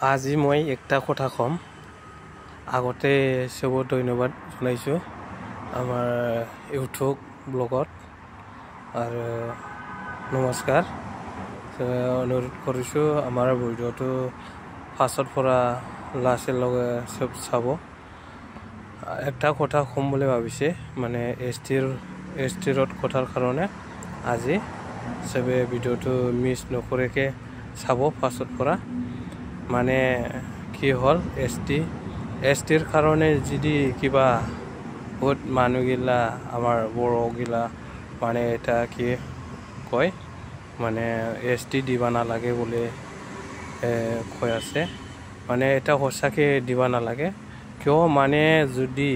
আজি মই একটা কথা কম আগতে সবক ধন্যবাদ জানাইছো আমাৰ ইউটিউব ব্লগত আৰ নমস্কাৰ অনুৰোধ কৰিছো আমাৰ ভিডিওটো ফাৰ্স্টৰ পৰা লাস্টৰ লগে সব চাব একটা কথা কম বলে ভাবিছে মানে এসটিৰ কথাৰ কাৰণে আজি সবে ভিডিওটো মিস নকৰেকে চাব ফাৰ্স্টৰ পৰা মানে কি হল এসটিৰ কাৰণে যদি কিবা বহুত মানুহগিলা আমাৰ বড়গিলা মানে এটা কি কয় মানে এসটি দিবা না লাগে বলে কয় আছে মানে এটা সঁচাকে দিবা না লাগে কিয় মানে যদি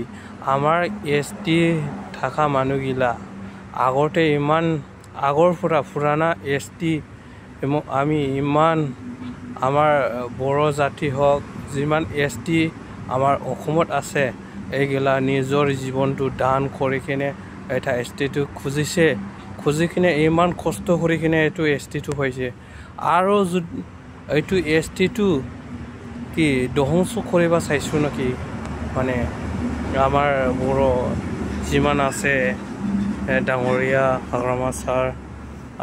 আমাৰ এসটি থাকা মানুহগিলা আগতে ইমান আগৰ পৰা পুৰানা এসটি আমি ইমান আমাৰ বড় জাতি হক যিমান এসটি আমাৰ অসমত আছে এইগিলা নিজৰ জীৱনটো দান কৰি কিনে এটা এসটিটো খুজি কিনে ইমান কষ্ট কৰি কিনে এইটো এসটিটো হৈছে আৰু এইটো এসটিটো কি ধ্বংস কৰিব চাইছো নেকি মানে আমাৰ বড় যিমান আছে ডাঙৰীয়া হাগ্ৰামা ছাৰ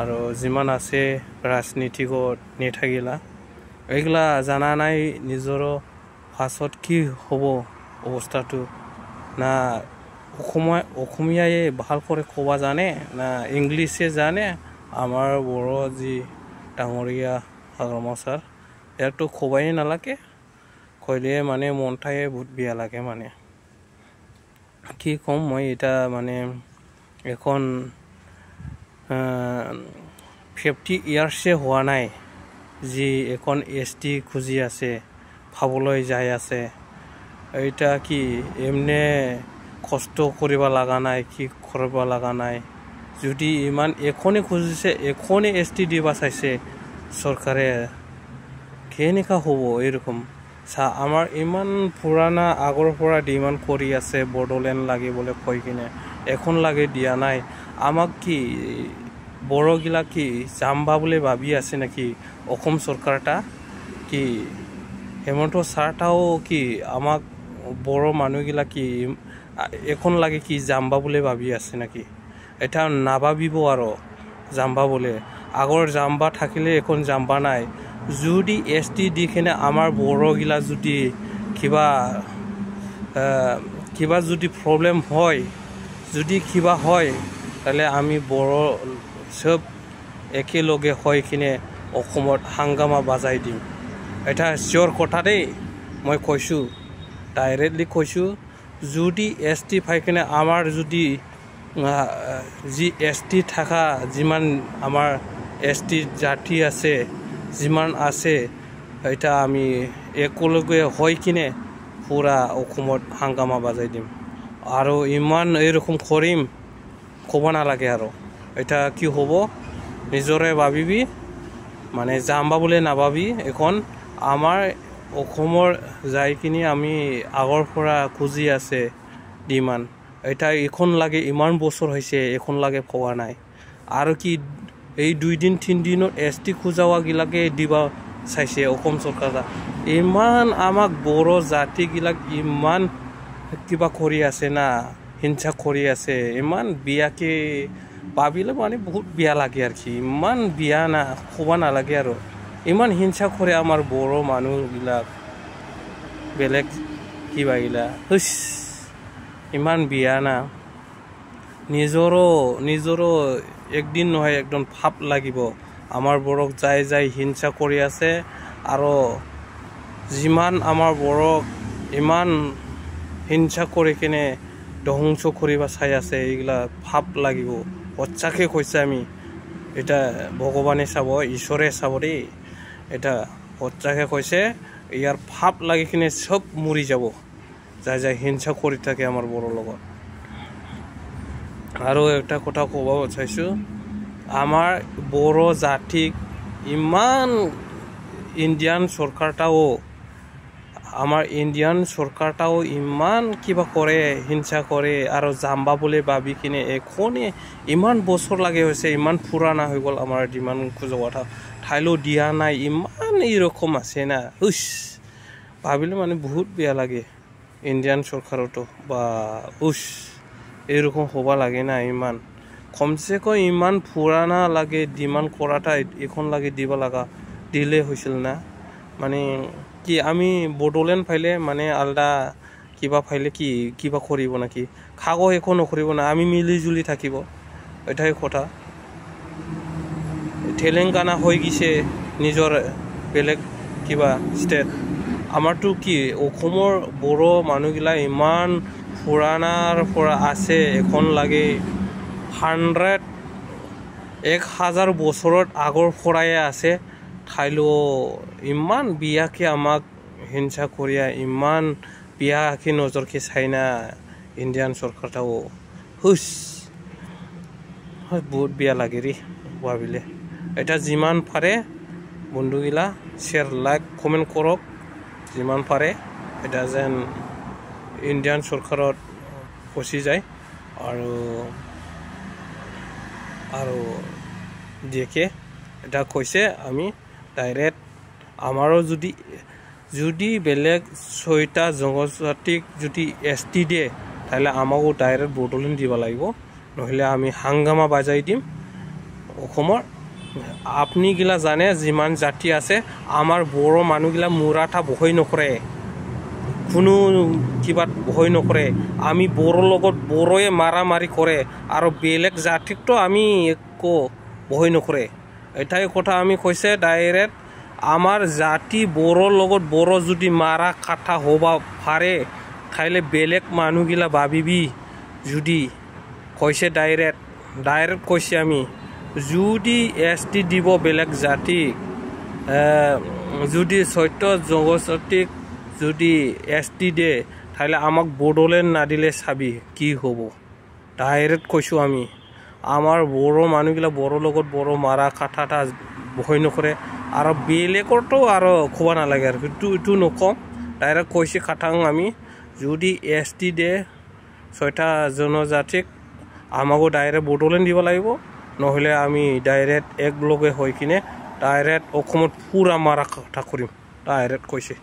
আৰু যিমান আছে ৰাজনীতিকত নেতাগিলা এইগিলা জানা নাই নিজৰ ফাছত কি হ'ব অৱস্থাটো না অসমীয়াই ভাল কৰে কবা জানে না ইংলিশে জানে আমাৰ বড় যি ডাঙৰীয়া হাগ্ৰামা ছাৰ ইয়াকতো কবাই নালাগে কইলে মানে মনটাই বহুত বেয়া লাগে মানে কি কম মই এটা মানে এখন 50 ইয়ার্সে হোৱা নাই যি এখন এসটি খুজি আছে পাবলৈ যায় আছে এইটা কি এমনে কষ্ট কৰিব লাগা নাই কি কৰিব লাগা নাই যদি ইমান এখনে খুজিছে এখনে এসটি দিবা চাইছে সরকারে কেনেকা হ'ব এরকম আমার ইমান পুরানা আগৰ পৰা ডিমান্ড কৰি আছে বড়োলেণ্ড লাগে বলে কই কিনে এখন লাগে দিয়া নাই আমাক কি বড়গিলা কি জাম্বা বলে ভাবি আছে নাকি অসম সরকারটা কি হেমন্ত ছাৰটাও কি আমাক বড় মানুহগিলা কি এখন লাগে কি জাম্বা বলে ভাবি আছে নাকি এটা নাভাবিব আৰু জাম্বা বলে আগৰ জাম্বা থাকিলে এখন জাম্বা নাই যদি এসটি দি কিনে আমাৰ বড়গিলা যদি কিবা যদি প্রবলেম হয় যদি কিবা হয় তাহলে আমি বড় সব একেলগে হৈ কিনে অসমত হাংগামা বাজাই দিম এটা চিয়ৰ কথা দেই মই কৈছো ডাইৰেক্টলি কৈছো যদি এসটি পাই কিনে আমাৰ যদি যি এসটি থাকা যিমান আমাৰ এসটি জাতি আছে যিমান আছে এটা আমি একেলগে হৈ কিনে পুরা অসমত হাংগামা বাজাই দিম আৰু ইমান এৰকম কৰিম ক'ব নালাগে আৰু এটা কি হ'ব নিজৰে ভাবিবি মানে জাম্বা বলে নাভাবি এখন আমাৰ অসমৰ যাই কিনে আমি আগৰ পৰা খুজি আছে ডিমান্ড এটা এখন লাগে ইমান বছৰ হৈছে এখন লাগে পোৱা নাই আৰু কি এই 2 দিন 3 দিনত এসটি খুজাৱা গিলাকে দিবা চাইছে অসম সৰকাৰ ইমান আমাক বড় জাতি গিলাক ইমান কিবা কৰি আছে না হিংসা কৰি আছে ইমান বিয়াকে ভাবিলে মানে বহুত বিয়া লাগে আৰ কি ইমান বিয়া না খোবা নালাগে আৰু ইমান হিংসা কৰে আমাৰ বড় মানুহগিলাক বেলেগ কিবা গিলা ইমান বিয়া না নিজৰো একদিন নহয় একদম ভাব লাগিব আমাৰ বড়ক যাই হিংসা কৰি আছে আৰু যিমান আমাৰ বড়ক ইমান হিংসা কৰি কিনে ধ্বংস কৰিব চাই আছে এইগিলা ভাব লাগিব সঁচাকে কৈছে আমি এটা ভগৱানে চাব ঈশ্বৰে চাব দেই এটা সঁচাকে কৈছে ইয়াৰ ভাব লাগি কিনে সব মৰি যাব যাই হিংসা কৰি থাকে আমাৰ বড় লগত আৰু একটা কথা ক'ব চাইছো আমাৰ বড় জাতিক ইমান ইন্ডিয়ান সৰকাৰটাও ইমান কিবা কৰে হিংসা কৰে আৰু জাম্বা বলে ভাবি কিনে এখনে ইমান বছৰ লাগে হৈছে ইমান পুৰানা হৈ গল আমাৰ ডিমান্ড খুজোৱা ঠাইলো দিয়া নাই ইমান এইরকম আছে না হুস ভাবিলে মানে বহুত বেয়া লাগে ইন্ডিয়ান সরকারতো বা উস এইরকম হবা লাগে না ইমান কমসে কম ইমান পুরানা লাগে ডিমান্ড করাটা এখন লাগে দিব লাগা দিলে হয়েছিল না মানে কি আমি বড়োলেণ্ড ফাইলে মানে আলাদা কিবা ফাইলে কি কিবা করিব নাকি খাগো একো নকরিব না আমি মিলি জুলি থাকিব এটাই কথা তেলেঙ্গানা হয়ে গেছে নিজের বেলেগ কিবা স্টেট আমারতো কি অসমৰ বড় মানুহগিলা ইমান পুৰানাৰ পৰা আছে এখন লাগে 1000 বছৰত আগৰ পৰাই আছে ঠাইলো ইমান বিয়াকে আমাক হিংসা করিয়া ইমান বিয়াকে নজরকে চাইনা ইন্ডিয়ান সরকারটাও হুস বহুত বিয়া লাগে রে ভাবিলে এটা যিমান পারে বন্ধুগিলা শেয়ার লাইক কমেন্ট করক যিমান পারে এটা যেন ইন্ডিয়ান সরকারত ফসি যায় আর দেখে এটা কইছে আমি ডাইরেক্ট আমারও যদি বেলেগ 6টা জনজাতিক যদি এসটি দিয়ে তাহলে আমাকো ডাইরেক্ট বড়োলেণ্ড দিব লাগিব নহলে আমি হাঙ্গামা বাজাই দিম অসমৰ আপনি গিলা জানে যিমান জাতি আছে আমাৰ বড় মানুহগিলা মুৰাঠা বহই নকৰে কোনো কিবা বহই নকৰে আমি বড়োৰ লগত বড়োয়ে মাৰামাৰি কৰে আৰু বেলেগ জাতিকতো আমি একো বহই নকৰে এটাই কথা আমি কইছে ডাইরেক্ট আমার জাতি বড়োর লগত বড়ো যদি মারা কাটা হবা পারে তাইলে বেলেগ মানুহগিলা ভাবিবি যদি কইছে ডাইরেক্ট কইছে আমি যদি এসটি দিব বেলেগ জাতি যদি 6টা জনজাতিক যদি এসটি দে তাহলে আমাক বড়োলেণ্ড না দিলে চাবি কি হব ডাইরেক্ট কইছো আমি আমার বড় মানুহগিলা বড় লগত বড় মারা কাটাটা বহই নকৰে আৰু বেলেগৰতো আৰু খোৱা নালাগে আৰু ইটো নকম ডাইরেক্ট কইছে খাটাং আমি যদি এসটি দে 6টা জনজাতিক আমাকো ডাইরেক্ট বড়োলেণ্ড দিব লাগিব নহলে আমি ডাইরেক্ট একলগে হৈ কিনে ডাইরেক্ট অসমত পুরা মারা কাটা কৰিম ডাইৰেক্ট কইছে